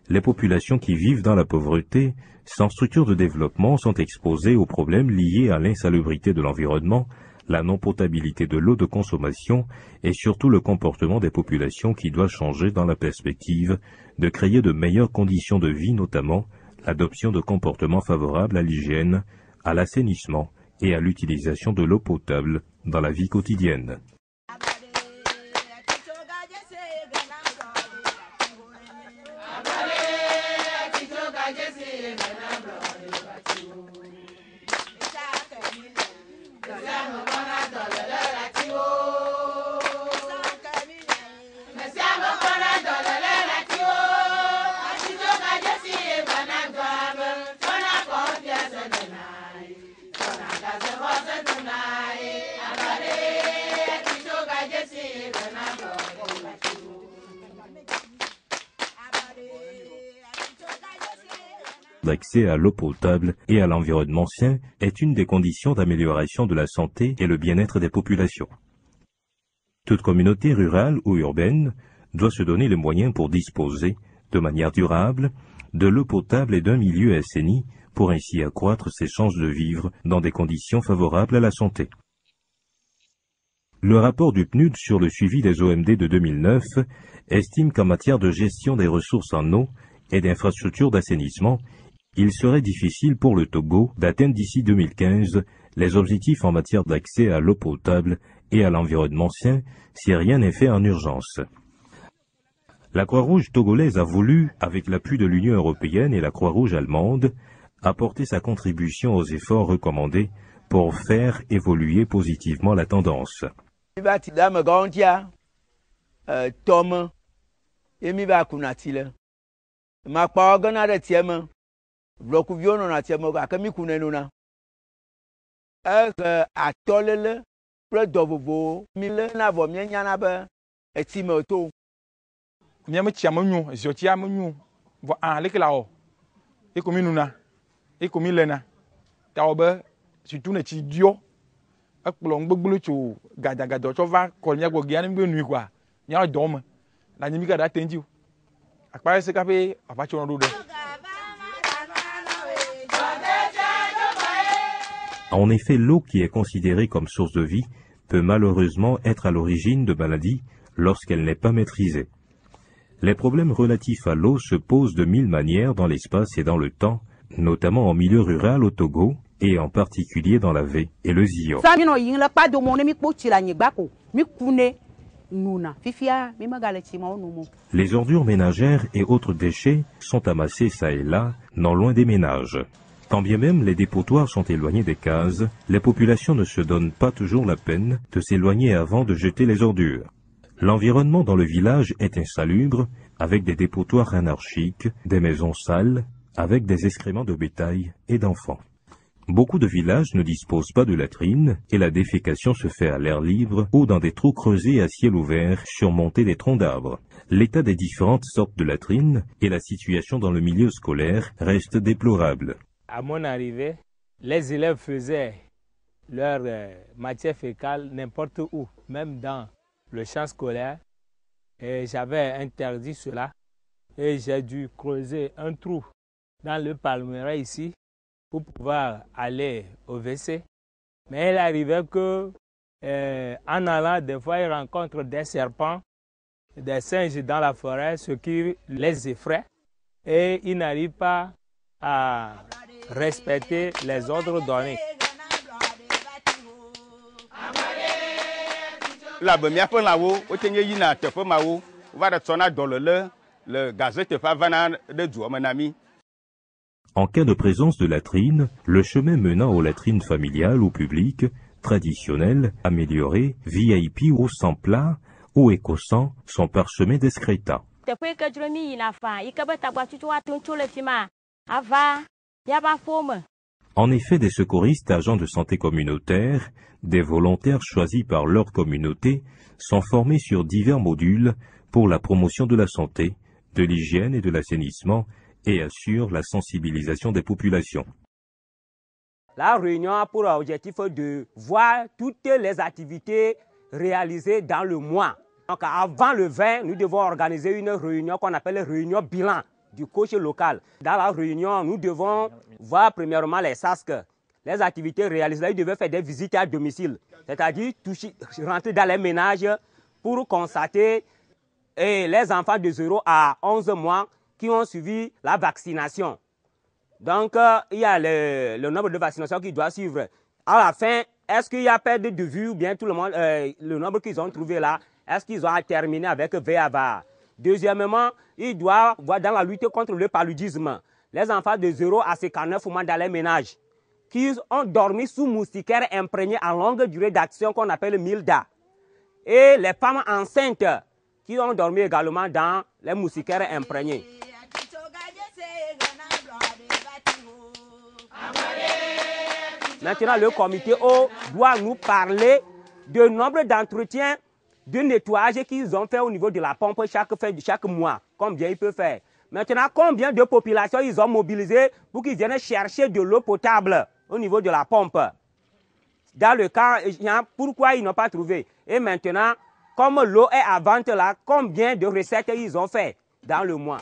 les populations qui vivent dans la pauvreté, sans structure de développement, sont exposées aux problèmes liés à l'insalubrité de l'environnement, la non-potabilité de l'eau de consommation et surtout le comportement des populations qui doit changer dans la perspective de créer de meilleures conditions de vie, notamment l'adoption de comportements favorables à l'hygiène, à l'assainissement et à l'utilisation de l'eau potable dans la vie quotidienne. L'accès à l'eau potable et à l'environnement sain est une des conditions d'amélioration de la santé et le bien-être des populations. Toute communauté rurale ou urbaine doit se donner les moyens pour disposer, de manière durable, de l'eau potable et d'un milieu assaini pour ainsi accroître ses chances de vivre dans des conditions favorables à la santé. Le rapport du PNUD sur le suivi des OMD de 2009 estime qu'en matière de gestion des ressources en eau et d'infrastructures d'assainissement, il serait difficile pour le Togo d'atteindre d'ici 2015 les objectifs en matière d'accès à l'eau potable et à l'environnement sain si rien n'est fait en urgence. La Croix-Rouge togolaise a voulu, avec l'appui de l'Union européenne et la Croix-Rouge allemande, apporter sa contribution aux efforts recommandés pour faire évoluer positivement la tendance. En effet, l'eau qui est considérée comme source de vie peut malheureusement être à l'origine de maladies lorsqu'elle n'est pas maîtrisée. Les problèmes relatifs à l'eau se posent de mille manières dans l'espace et dans le temps, notamment en milieu rural au Togo et en particulier dans la V et le Zio. Les ordures ménagères et autres déchets sont amassés çà et là, non loin des ménages. Quand bien même les dépotoirs sont éloignés des cases, les populations ne se donnent pas toujours la peine de s'éloigner avant de jeter les ordures. L'environnement dans le village est insalubre, avec des dépotoirs anarchiques, des maisons sales, avec des excréments de bétail et d'enfants. Beaucoup de villages ne disposent pas de latrines et la défécation se fait à l'air libre ou dans des trous creusés à ciel ouvert surmontés des troncs d'arbres. L'état des différentes sortes de latrines et la situation dans le milieu scolaire restent déplorables. À mon arrivée, les élèves faisaient leur matière fécale n'importe où, même dans le champ scolaire. Et j'avais interdit cela. Et j'ai dû creuser un trou dans le palmeraie ici pour pouvoir aller au WC. Mais il arrivait que, en allant, des fois, ils rencontrent des serpents, des singes dans la forêt, ce qui les effraie. Et ils n'arrivent pas à respecter les ordres donnés. En cas de présence de latrines, le chemin menant aux latrines familiales ou publiques, traditionnelles, améliorées, VIP ou sans plat, ou écossants, sont parsemés d'excréta. En effet, des secouristes agents de santé communautaire, des volontaires choisis par leur communauté, sont formés sur divers modules pour la promotion de la santé, de l'hygiène et de l'assainissement et assurent la sensibilisation des populations. La réunion a pour objectif de voir toutes les activités réalisées dans le mois. Donc avant le 20, nous devons organiser une réunion qu'on appelle réunion bilan du coach local. Dans la réunion, nous devons voir premièrement les SASC, les activités réalisées. Ils devaient faire des visites à domicile, c'est-à-dire rentrer dans les ménages pour constater les enfants de 0 à 11 mois qui ont suivi la vaccination. Donc, il y a le nombre de vaccinations qui doit suivre. À la fin, est-ce qu'il y a perdu de vue ou bien tout le monde, le nombre qu'ils ont trouvé là, est-ce qu'ils ont terminé avec VAVA? Deuxièmement, ils doivent voir dans la lutte contre le paludisme. Les enfants de 0 à 59 mois dans les ménages qui ont dormi sous moustiquaires imprégnés en longue durée d'action qu'on appelle MILDA. Et les femmes enceintes qui ont dormi également dans les moustiquaires imprégnés. Maintenant, le comité eau doit nous parler du nombre d'entretiens de nettoyage qu'ils ont fait au niveau de la pompe chaque mois. Combien ils peuvent faire. Maintenant, combien de populations ils ont mobilisé pour qu'ils viennent chercher de l'eau potable au niveau de la pompe. Dans le cas, pourquoi ils n'ont pas trouvé. Et maintenant, comme l'eau est à vente là, combien de recettes ils ont fait dans le mois.